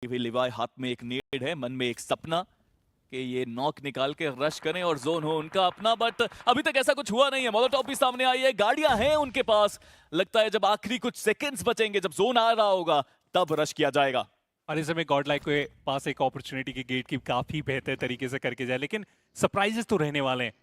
Levi हाथ में एक नेड है, मन में एक सपना कि ये नॉक निकाल के रश करें और जोन हो उनका अपना, बट अभी तक ऐसा कुछ हुआ नहीं है। मोलोटॉप भी सामने आई है, गाड़ियां हैं उनके पास। लगता है जब आखिरी कुछ सेकंड्स बचेंगे, जब जोन आ रहा होगा, तब रश किया जाएगा। और इस समय गॉड लाइक के पास एक अपॉर्चुनिटी की गेट की काफी बेहतर तरीके से करके जाए, लेकिन सरप्राइजेस तो रहने वाले हैं।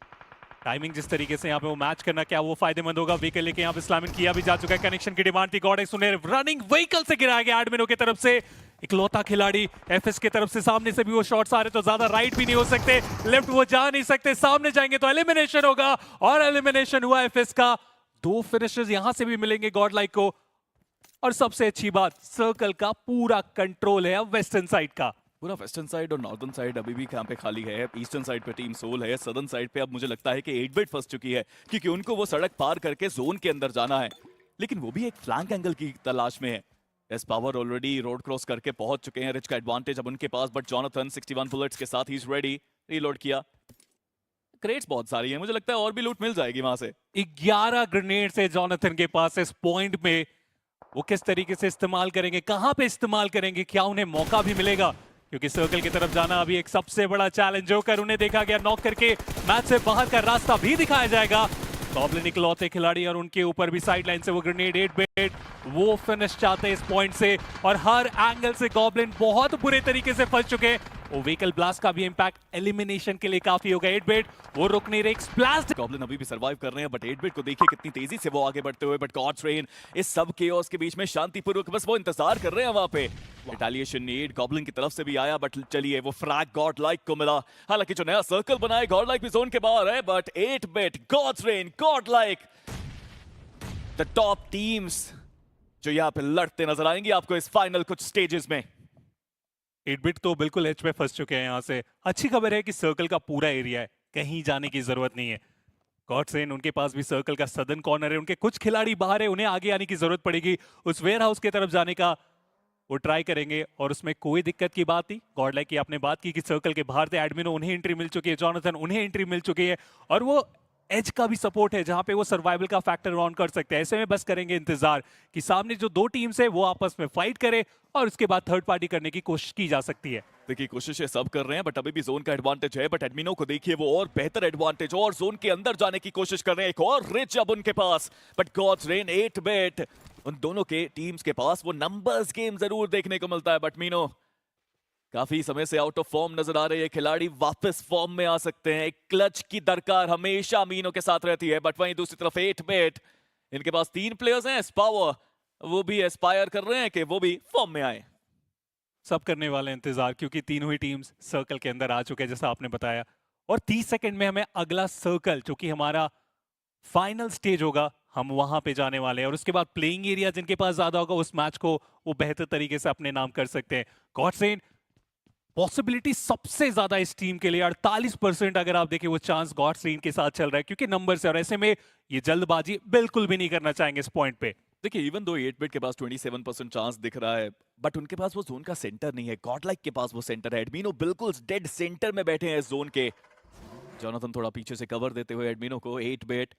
टाइमिंग जिस तरीके से यहाँ पे वो मैच करना, क्या वो फायदेमंद होगा? व्हीकल लेके यहाँ पे इस्लामिन किया भी जा चुका है, कनेक्शन की डिमांड थी, गॉड एक्स उन्हें रनिंग व्हीकल से गिराया गया एडमिनो की तरफ से। इकलौता खिलाड़ी एफएस की तरफ से, सामने से भी वो शॉट्स आ रहे तो ज्यादा राइट भी नहीं हो सकते, लेफ्ट वो जा नहीं सकते, सामने जाएंगे तो एलिमिनेशन होगा, और एलिमिनेशन हुआ एफएस का। 2 फिनिशर्स यहां से भी मिलेंगे गॉड लाइक को, और सबसे अच्छी बात, सर्कल का पूरा कंट्रोल है अब वेस्टर्न साइड का। पूरा वेस्टर्न साइड और नॉर्दर्न साइड अभी भी यहाँ पे खाली है। ईस्टर्न साइड पे टीम सोल है, सदर्न साइड पे अब मुझे लगता है कि 8-बिट फंस चुकी है, क्योंकि उनको वो सड़क पार करके जोन के अंदर जाना है, लेकिन वो भी एक फ्लैंक एंगल की तलाश में है। S power already road cross करके पहुंच चुके हैं, रिच का एडवांटेज अब उनके पास, बट जॉनथन 61 बुलेट्स के साथ ही इज रेडी। रीलोड किया, क्रेट्स बहुत सारी है, मुझे लगता है और भी लूट मिल जाएगी वहां से। 11 ग्रेनेड्स है जॉनथन के पास इस पॉइंट में, वो किस तरीके से इस्तेमाल करेंगे, कहां पे इस्तेमाल करेंगे, क्या उन्हें मौका भी मिलेगा? क्योंकि सर्कल की तरफ जाना अभी एक सबसे बड़ा चैलेंज होकर उन्हें देखा गया, नॉक करके मैच से बाहर का रास्ता भी दिखाया जाएगा। गॉब्लिन इकलौते खिलाड़ी, और उनके ऊपर भी साइड लाइन से वो ग्रेनेड 8-बिट, वो फिनिश चाहते हैं इस पॉइंट से, और हर एंगल से गॉब्लिन बहुत बुरे तरीके से फंस चुके हैं। वो व्हीकल ब्लास्ट का भी इंपैक्ट एलिमिनेशन के लिए काफी होगा। 8-बिट वो रुक नहीं रहे, स्प्लैश। गॉब्लिन अभी भी सर्वाइव कर रहे हैं, बट 8-बिट को देखिए कितनी तेजी से वो आगे बढ़ते हुए, बट गॉड्स रेन इस सब केओस के बीच में शांतिपूर्वक बस वो इंतजार कर रहे हैं वहां पे। रिटेलिएशन नीड गॉब्लिन की तरफ से भी आया, बट चलिए वो फ्रैग गॉड लाइक को मिला। हालांकि जो नया सर्कल बनाए गॉड लाइक भी जोन के बाहर है, बट 8-बिट, Gods Reign, Godlike, the top teams जो यहाँ पे लड़ते नजर आएंगी आपको इस फाइनल कुछ स्टेजेस में। 8-बिट तो बिल्कुल एच पे फंस चुके हैं यहाँ से। अच्छी खबर है कि सर्कल का पूरा एरिया है, कहीं जाने की जरूरत नहीं है। गॉडसेन उनके पास भी सर्कल का सदर्न कॉर्नर है, उनके कुछ खिलाड़ी बाहर है, उन्हें आगे आने की जरूरत पड़ेगी। उस वेयर हाउस की तरफ जाने का वो ट्राई करेंगे, और उसमें कोई दिक्कत की बात नहीं। गॉड लाइक की आपने बात की कि सर्कल के बाहर थे एडमिनो, उन्हें एंट्री मिल चुकी है, जॉनथन उन्हें एंट्री मिल चुकी है, और वो एज का भी सपोर्ट है जहां पे वो सर्वाइवल का फैक्टर ऑन कर सकते हैं। ऐसे में बस करेंगे इंतजार कि सामने जो 2 टीम्स है वो आपस में फाइट करे, और उसके बाद थर्ड पार्टी करने की कोशिश की जा सकती है। देखिए कोशिशें सब कर रहे हैं, बट अभी भी जोन का एडवांटेज है, बट एडमिनो को देखिए वो और बेहतर एडवांटेज, और जोन के अंदर जाने की कोशिश कर रहे हैं, एक और रिच अब उनके पास। बट गॉड्स रेन 8-बिट, उन दोनों के टीम्स के पास वो नंबर्स गेम जरूर देखने को मिलता है, बट मीनो काफी समय से आउट ऑफ फॉर्म नजर आ रहे हैं खिलाड़ी, वापस फॉर्म में आ सकते हैं। एक क्लच की दरकार हमेशा मीनो के साथ रहती है, बट वहीं दूसरी तरफ 8-बिट, इनके पास 3 प्लेयर्स हैं, पावर वो भी एस्पायर कर रहे हैं कि वो भी फॉर्म में आए। सब करने वाले इंतजार, क्योंकि तीनों ही टीम्स सर्कल के अंदर आ चुके हैं जैसा आपने बताया, और 30 सेकंड में हमें अगला सर्कल जो कि हमारा फाइनल स्टेज होगा, हम वहां पे जाने वाले हैं, और उसके बाद प्लेइंग एरिया जिनके पास ज्यादा होगा उस मैच को वो बेहतर तरीके से अपने नाम कर सकते हैं। गॉडसेन पॉसिबिलिटी सबसे ज्यादा इस टीम के लिए 48% अगर आप देखें वो चांस गॉडसेन के साथ चल रहा है, क्योंकि नंबर से, और ऐसे में ये जल्दबाजी बिल्कुल भी नहीं करना चाहेंगे इस पॉइंट पे। देखिए इवन दो 8-बिट के पास 27% चांस दिख रहा है, बट उनके पास वो जोन का सेंटर नहीं है। गॉडलाइक के पास वो सेंटर है, एडमिनो बिल्कुल डेड सेंटर में बैठे हैं इस जोन के। जॉनथन थोड़ा पीछे से कवर देते हुए एडमिनो को, 8-बिट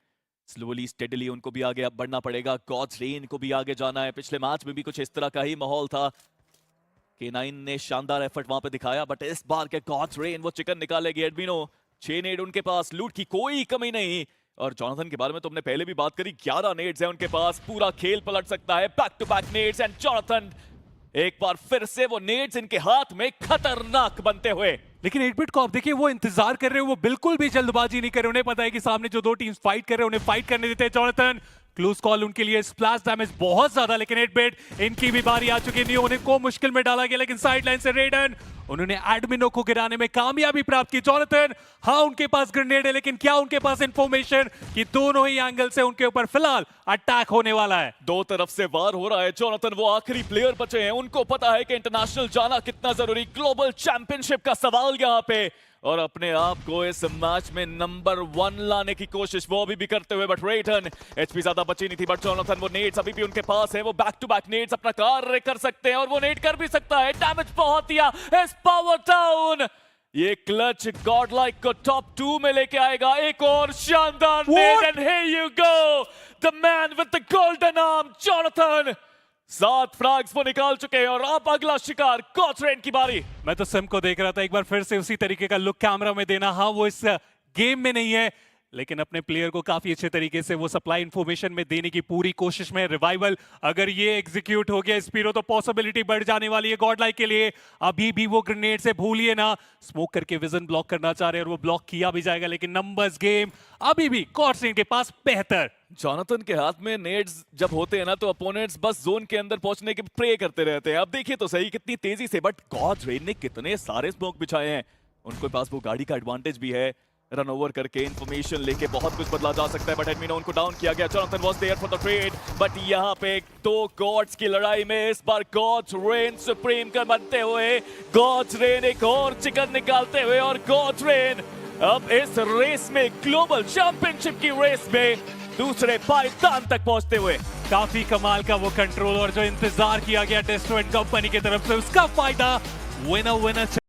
स्लोली स्टेडली उनको भी आगे अब बढ़ना पड़ेगा। गॉड्स रेन को भी आगे जाना है, पिछले मैच में भी कुछ इस तरह का ही माहौल था, K9 ने शानदार एफर्ट वहां पे दिखाया, बट इस बार के गॉड्स रेन वो चिकन निकालेगी। एडमिनो 6 नेड उनके पास, लूट की कोई कमी नहीं, और जॉनथन के बारे में तो हमने पहले भी बात करी, 11 नेड्स हैं उनके पास, पूरा खेल पलट सकता है। Back to back Neds, and Jonathan एक बार फिर से वो नेड्स इनके हाथ में खतरनाक बनते हुए। लेकिन 8-बिट को आप देखिए वो इंतजार कर रहे हैं, वो बिल्कुल भी जल्दबाजी नहीं कर रहे, उन्हें पता है कि सामने जो 2 टीम्स फाइट कर रहे हैं उन्हें फाइट करने देते हैं। जॉनथन क्लोज कॉल उनके लिए, स्प्लैश डैमेज बहुत ज्यादा, लेकिन 8-बिट इनकी भी बारी आ चुकी नहीं, उन्हें को मुश्किल में डाला गया, लेकिन साइड लाइन से रेडन उन्होंने एडमिनो को गिराने में कामयाबी प्राप्त की। जॉनथन हाँ उनके पास ग्रेनेड है, लेकिन क्या उनके पास इंफॉर्मेशन कि दोनों ही एंगल से उनके ऊपर फिलहाल अटैक होने वाला है। 2 तरफ से वार हो रहा है। जॉनथन वो आखिरी प्लेयर बचे हैं, उनको पता है कि इंटरनेशनल जाना कितना जरूरी, ग्लोबल चैंपियनशिप का सवाल यहाँ पे, और अपने आप को इस मैच में नंबर 1 लाने की कोशिश वो अभी भी करते हुए। बट रेटन एचपी ज्यादा बची नहीं थी, बट जॉनथन वो नेड्स अभी भी उनके पास है, वो बैक टू बैक नेड्स अपना कार्य कर सकते हैं, और वो नेड कर भी सकता है। डैमेज बहुत दिया इस पावर टाउन, ये क्लच गॉडलाइक को टॉप 2 में लेके आएगा। एक और शानदार Ned, and here you go, the man with the golden arm, Jonathan 7 frags वो निकाल चुके हैं और अब अगला शिकार कॉचरेन की बारी। मैं तो सिम को देख रहा था, एक बार फिर से उसी तरीके का लुक कैमरा में देना। हाँ, वो इस गेम में नहीं है, लेकिन अपने प्लेयर को काफी अच्छे तरीके से वो सप्लाई इंफॉर्मेशन में देने की पूरी कोशिश में। रिवाइवल अगर ये एग्जीक्यूट हो गया स्पीरो, तो पॉसिबिलिटी बढ़ जाने वाली है गॉड लाइक के लिए। अभी भी वो ग्रेनेड से भूलिए ना, स्मोक करके विजन ब्लॉक करना चाह रहे हैं और वो ब्लॉक किया भी जाएगा, लेकिन नंबर्स गेम अभी भी कॉर्डसेन के पास बेहतर। जोनाथन के हाथ में नेड्स जब होते हैं ना, तो अपोनेंट्स बस जोन के अंदर पहुंचने के प्रे करते रहते हैं। अब देखिए तो सही कितनी तेजी से, बट कॉचरेन ने कितने सारे स्मोक बिछाए हैं। उनके पास वो गाड़ी का एडवांटेज भी है, रन ओवर करके इंफॉर्मेशन लेके बहुत कुछ बदला जा सकता है। बट एडमिनो उनको डाउन किया गया। Jonathan was there for the trade, but यहाँ पे दो गॉड्स की लड़ाई में इस बार कॉचरेन सुप्रीम का बनते हुए, कॉचरेन एक और चिकन निकालते हुए, और कॉचरेन अब इस रेस में, ग्लोबल चैंपियनशिप की रेस में दूसरे पायदान तक पहुंचते हुए। काफी कमाल का वो कंट्रोल और जो इंतजार किया गया टेस्टो एंड कंपनी की तरफ से, उसका फायदा विनर विनर